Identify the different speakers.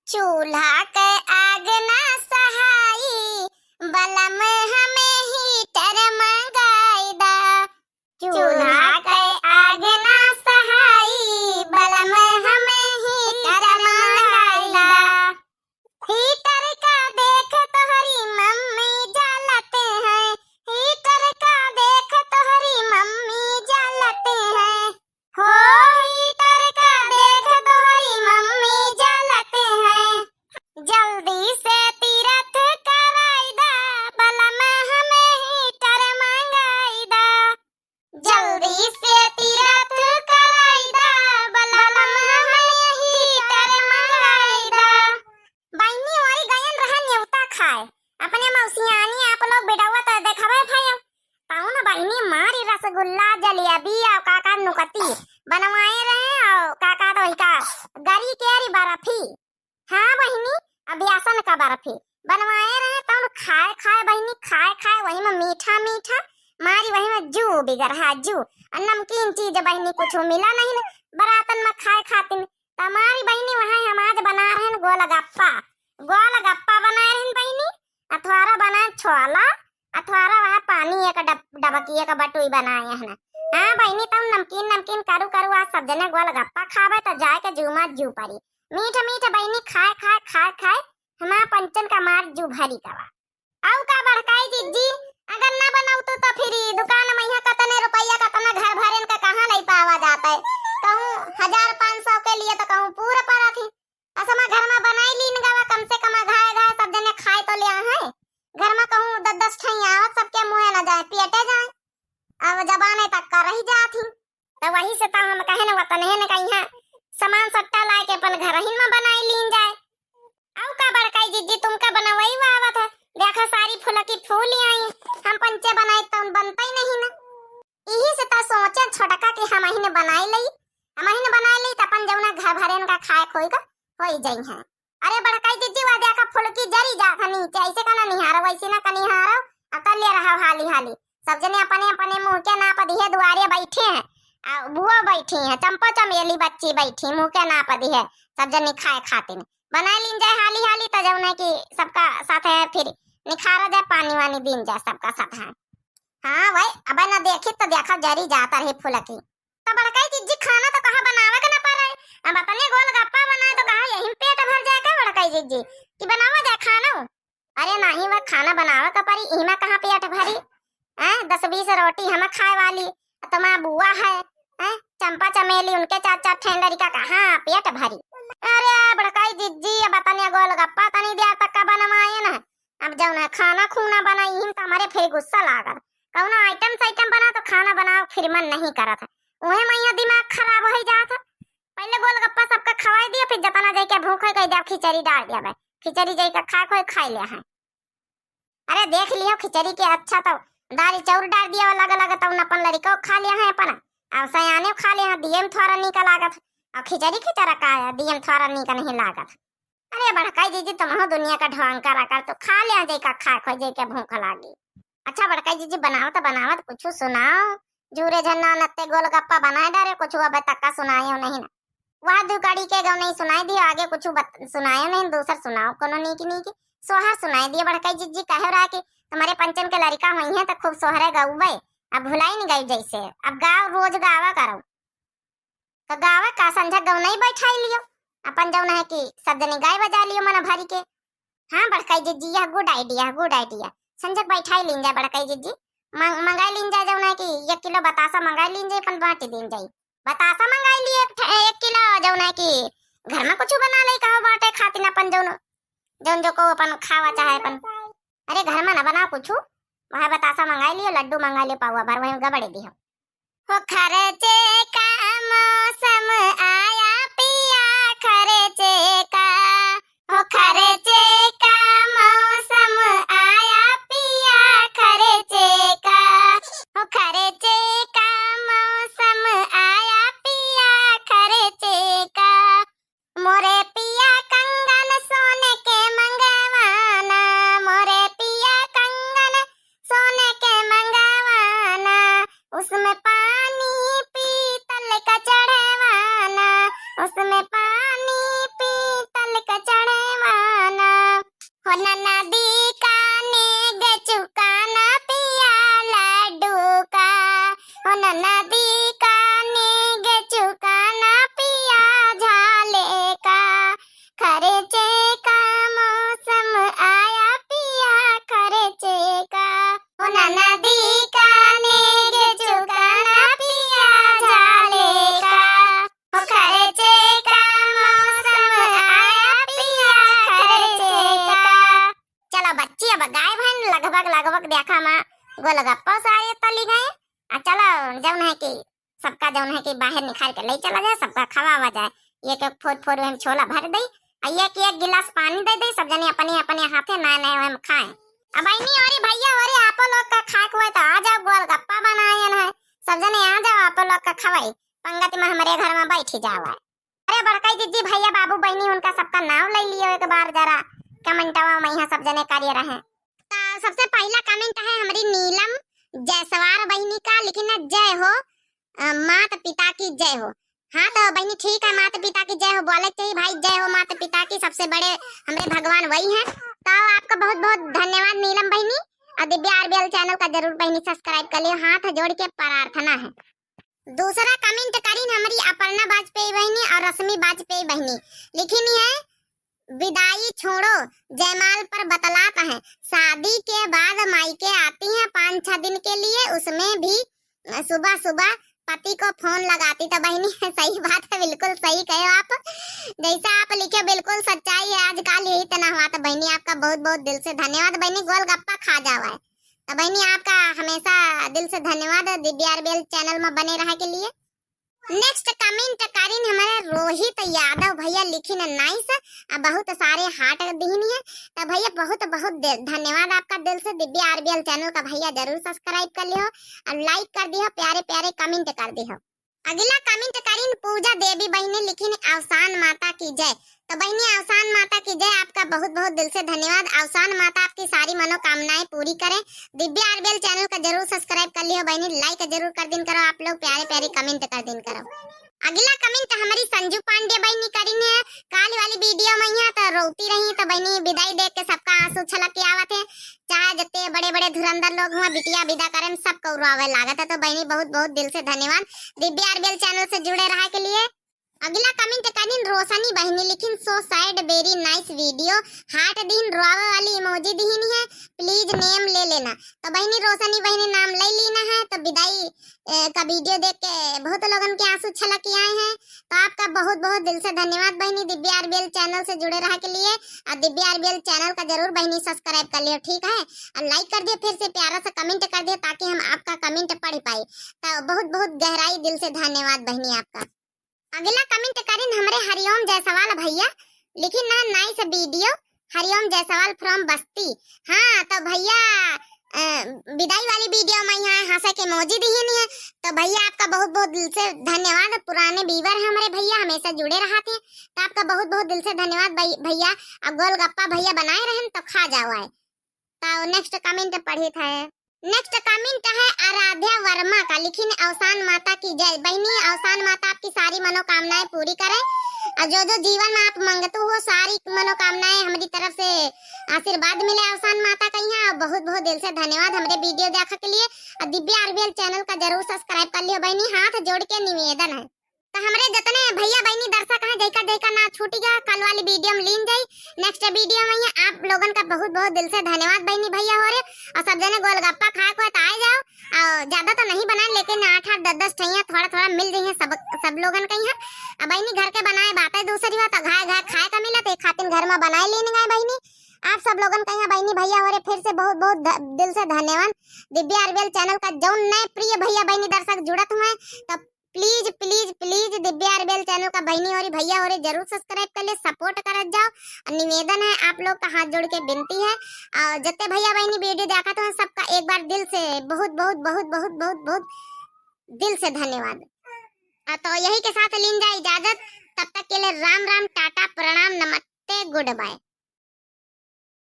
Speaker 1: चूल्हा के आग ना सहाई, बलम हमें हीटर मंगाई दा। चूल्हा के आग ना सहाई, बलम हमें हीटर मंगाई दा। हीटर का देख तोहरी मम्मी जलते हैं, हीटर का देख तोहरी मम्मी जलते हैं। हो हीटर का देख तोहरी मम्मी जलते हैं। जल्दी से तीरथ कराई दा, बलम हमें हीटर मंगाई दा। जल्दी से तीरथ कराई दा, बलम हमें हीटर मंगाई दा। बहनी वाली गयन रहा न्योता खाए अपने मौसियानी आप लोग बेटावा तो देखावे भाई ताऊ ना बहनी मारी रसगुल्ला जलेबी और काका नुकती बनवाए रहे और काका तो का गरी केरी बर्फी। हाँ बहनी अभ्यासन का बर्फी बनवाए रहे तो खाए खाए बहनी खाए खाए वही में मीठा मीठा मारी वही में जू बिगर हा जू नमकीन चीज बहनी कुछ मिला नहीं बरातन में खाए खातिन तमारी बहनी वहाँ हम आज बना रहे हैं गोलगप्पा बना रहे हैं बहनी। अथवारा बना छोला अथवारा वहाँ पानी एक डबकी एक बटुई बनाए हैं। हाँ बहनी तुम नमकीन नमकीन करू करू आज सब जने गोलगप्पा खावे तो जाए के जू मत जू परी मीठा मीठा बहनी खाए खाए खाए खाए हमारा पंचन का मार जू भरी कवा आउ का बड़काई जीजी अगर ना बनाऊ तो फिर दुकान में यहाँ कतने रुपया कतना घर भरन का कहाँ नहीं पावा जाता है। कहूँ 1500 के लिए तो कहूँ पूरा पड़ा थी असमा घर में बनाई लीन गवा कम से कम घाय घाय सब जने खाए तो ले है घर में कहूँ 10-10 ठैया आवत सबके मुँह न जाए पेटे जाए अब जबाने तक कर रही जाती तो वही से तो हम कहे न वतन है न कहीं सामान सट्टा लाए के अपन घर ही में बनाई लीन जाए। आउ का बड़काई जीजी तुमका बनवाई आवत है देखा सारी फूल की फूल आई हम पंचे बनाए तो बनता ही नहीं ना यही से तो सोचे छोटका कि हम ही ने बनाई लई तो अपन जौना घर भरेन का खाए खोई का होई जाई है। अरे बड़काई जीजी वा देखा फूल की जरी जा था नीचे ऐसे का ना निहारो वैसे ना का निहारो अकल ले रहा हाली हाली सब जने अपने अपने मुंह के नाप दिए दुआरे बैठे हैं बुआ बैठी है चंपा चमेली बच्ची बैठी मुंह के नाप दी है सब जने खाए खाते बना लीन जाए हाली हाली तो जौना की सबका साथ है फिर निखारा जाए पानी वानी दिन जाए सबका साथ है। हाँ भाई अब ना देखे तो देखा जरी जाता रही फूल की तो बड़काई जीजी खाना तो कहा बनावे का ना पारे अब अपने गोलगप्पा बनाए तो कहा यही पेट भर जाए का बड़काई जीजी कि बनावा जाए खाना। अरे नहीं वह खाना बनावे का परी इमा कहाँ पेट भरी 10-20 रोटी हम खाए वाली तुम्हारा बुआ है चंपा चमेली उनके 4-4 ठेंडरी का कहाँ पेट भरी। अरे बड़काई जीजी अब तने गोलगप्पा तनी देर तक का बनवाए ना अब जौना खाना खूना बनाई तो हमारे फिर गुस्सा लागल कौना आइटम बना तो खाना बनाओ फिर मन नहीं करत है उहे मैया दिमाग खराब हो जाता पहले गोलगप्पा सबका खवाई दिया फिर जतना जाई के भूख है कह खिचड़ी डाल दिया भाई खिचड़ी जाई का खा खाई ले है। अरे देख लियो खिचड़ी के अच्छा तो दाल चाउर डाल दिया अलग अलग तो अपन लड़का खा लिया है अपन और सयाने खा लिया दियम थोड़ा निका लागत और खिचड़ी की तरह का दियम थोड़ा निका नहीं लागत। अरे बड़काई जीजी तुम हो दुनिया का ढोंग करा कर तो खा लिया जाई का खा खो जाई के भूख लागी। अच्छा बड़काई जीजी बनाओ तो कुछ सुनाओ जूरे झन्ना नत्ते गोलगप्पा बनाए डारे कुछ अब तक का सुनायो नहीं ना वह दुकाड़ी के गौ नहीं सुनाई दियो आगे कुछ सुनायो नहीं दूसर सुनाओ कोनो नीकी सोहर सुनाई दियो बड़काई जीजी कहे रहा कि तुम्हारे पंचन के लड़का हुई है तो खूब सोहरे गौबे अब भुलाई नहीं गई जैसे अब गाँव रोज गावा करो तो गावा का संझा गौ नहीं बैठाई लियो अपन जौन है कि सब जने गाय बजा लियो मन भरी के। हाँ बड़काई जीजी यह गुड आइडिया संजक बैठाई लीन जाए बड़काई जीजी मंगाई लीन जाए जौन है कि 1 किलो बतासा मंगाई लीन जाए अपन बांट दिन जाए बतासा मंगाई लिए 1 किलो जौन है कि घर में कुछ बना ले कहो बांटे खातिन अपन जौन जो को अपन खावा चाहे अपन अरे घर में ना बनाओ कुछ वह बतासा मंगाई लियो लड्डू मंगा लियो पावा भर वही गबड़े दियो हो खर्चे का मौसम आया पिया खर्चे का हो खर्चे का मौसम आया पिया खर्चे का हो खर्चे का मौसम आया पिया खर्चे का मोरे पिया कंगन सोने के मंगवाना मोरे पिया कंगन सोने के मंगवाना उसमें पानी पीतल का चढ़वाना खर्चे का मौसम आया पिया खर्चे का, ओ नदी का नेग चुकाना पिया झाले का, ओ खर्चे का मौसम आया पिया खर्चे का। चलो बच्ची अब गाय बहन लगभग देखा माँ गोलगप्पा सारे तली गए। चलो जौन है कि सबका जौन है कि बाहर निकाल के ले चला जाए, सबका खवावा जाए। एक एक फोड़ में छोला भर दे, एक गिलास पानी दे दे, सब जने अपने अपने हाथे नए नए हम खाएं। अब आईनी और भैया और आप लोग का खाए हुए तो आ जाओ, गोलगप्पा बनाए है, सब जने आ जाओ, आप लोग का खवाई पंगत में हमारे घर में बैठी जाओ। अरे बड़काई दीदी भैया बाबू बहनी उनका सबका नाम ले लियो एक बार जरा कमेंटवा में यहाँ सब जने कार्य रहे। तो सबसे पहला कमेंट है हमारी नीलम जयसवार बहनी का, लेकिन जय हो माता पिता की जय हो। हाँ तो बहनी ठीक है, माता पिता की जय हो बोले चाहिए भाई, जय हो माता पिता की, सबसे बड़े हमारे भगवान वही हैं। तो आपका बहुत बहुत धन्यवाद नीलम बहनी, और दिव्या आरबीएल चैनल का जरूर बहनी सब्सक्राइब कर लियो, हाथ जोड़ के प्रार्थना है। दूसरा कमेंट करी हमारी अपर्णा वाजपेयी बहनी और रश्मि वाजपेयी बहनी, लिखी है विदाई छोड़ो जयमाल पर बतलाता है, शादी के बाद मायके आती हैं 5-6 दिन के लिए, उसमें भी सुबह सुबह पति को फोन लगाती। तो बहनी सही बात है, बिल्कुल सही कहे आप, जैसा आप लिखे बिल्कुल सच्चाई है, आजकल यही तना हुआ। तो बहनी आपका बहुत बहुत दिल से धन्यवाद बहनी, गोलगप्पा खा जावा है। तो बहनी आपका हमेशा दिल से धन्यवाद दिव्या आरबीएल चैनल में बने रहे के लिए। नेक्स्ट कमेंट करीन हमारे रोहित यादव भैया, लिखी ने नाइस, बहुत सारे हार्ट दीनी है। तो भैया बहुत बहुत धन्यवाद आपका दिल से, दिव्या आरबीएल चैनल का भैया जरूर सब्सक्राइब कर लियो और लाइक कर दियो, प्यारे प्यारे कमेंट कर दियो। अगला कमेंट करीन पूजा देवी बहनी, लिखी ने अवसान माता की जय। तो बहनी अवसान माता की जय, आपका बहुत बहुत दिल से धन्यवाद, अवसान माता आपकी सारी मनोकामनाएं पूरी करे। दिव्या आरबीएल चैनल का जरूर सब्सक्राइब कर लियो बहनी, लाइक जरूर कर दिन करो, आप लोग प्यारे प्यारे कमेंट कर दिन करो। अगला कमेंट हमारी संजू पांडे बहनी करीन है, काल वाली वीडियो में यहाँ तो रोती रही, तो बहनी विदाई देख के सबका आंसू छलक के आवत है, चाहे जते बड़े बड़े धुरंधर लोग हुआ बिटिया विदा करें सबको रोवे लागत है। तो बहनी बहुत बहुत दिल से धन्यवाद दिव्या आरबीएल चैनल से जुड़े रहे के लिए। अगला कमेंट करीन रोशनी बहनी, लेकिन so sad very nice video, heart दिन रोवे वाली इमोजी दीनी है, प्लीज नेम ले लेना। तो बहनी रोशनी बहनी नाम ले लेना है। तो विदाई का वीडियो देख के बहुत लोगों के आंसू छलक के आए हैं। तो आपका बहुत बहुत दिल से धन्यवाद बहनी दिव्या आरबीएल चैनल से जुड़े रहे के लिए, और दिव्या आरबीएल चैनल का जरूर बहनी सब्सक्राइब कर लियो, ठीक है, और लाइक कर दियो, फिर से प्यारा सा कमेंट कर दियो ताकि हम आपका कमेंट पढ़ पाए। तो बहुत बहुत गहराई दिल से धन्यवाद बहनी आपका। अगला कमेंट करें हमारे हरिओम जायसवाल भैया, लेकिन ना nice video, Hariom Jaiswal from बस्ती। हाँ तो भैया विदाई वाली वीडियो में यहाँ हंसे के मौजी दी नहीं है। तो भैया आपका बहुत बहुत दिल से धन्यवाद, पुराने व्यूअर है हमारे भैया, हमेशा जुड़े रहा थे। तो आपका बहुत बहुत दिल से धन्यवाद भैया। अब गोलगप्पा भैया बनाए रहे तो खा जाओ है। तो नेक्स्ट कमेंट पढ़ी था, नेक्स्ट कमेंट है आराध्या वर्मा का, लिखी ने अवसान माता की जय। बहनी अवसान माता आपकी सारी मनोकामनाएं पूरी करे, और जो जो जीवन में आप मांगते हो सारी मनोकामनाएं हमारी तरफ से आशीर्वाद मिले अवसान माता का। यहाँ बहुत बहुत दिल से धन्यवाद हमारे वीडियो देखने के लिए, और दिव्या आरबीएल चैनल का जरूर सब्सक्राइब कर लियो बहनी, हाथ जोड़ के निवेदन है। तो हमारे जितने भैया बहनी दर्शक हैं जैका ना छूटी गया, कल वाली वीडियो में लीन जाई, नेक्स्ट वीडियो में आप लोगों का बहुत बहुत दिल से धन्यवाद बहनी भैया हो रहे। और सब जने गोलगप्पा खाए को तो आ जाओ, और ज्यादा तो नहीं बनाए लेकिन 8-8 10-10 ठैया थोड़ा थोड़ा मिल रही है सब लोगन के यहाँ। अब बहनी घर के बनाए बातें दूसरी बात, घाय घाय खाए का मिला तो खातिर घर में बनाए लेने गए बहनी। आप सब लोगन का यहाँ बहनी भैया हो रहे, फिर से बहुत बहुत दिल से धन्यवाद। दिव्या आरबीएल चैनल का जो नए प्रिय भैया बहनी दर्शक जुड़त हुए, तो please please please Divya RBL channel का बहनी और भैया और जरूर सब्सक्राइब कर ले, सपोर्ट कर जाओ। और निवेदन है आप लोग का हाथ जोड़ के विनती है, और जितने भैया बहनी वीडियो देखा तो सबका एक बार दिल से बहुत बहुत बहुत बहुत बहुत बहुत दिल से धन्यवाद। तो यही के साथ लीन जाए इजाजत, तब तक के लिए राम राम, टाटा, प्रणाम, नमस्ते, गुड बाय।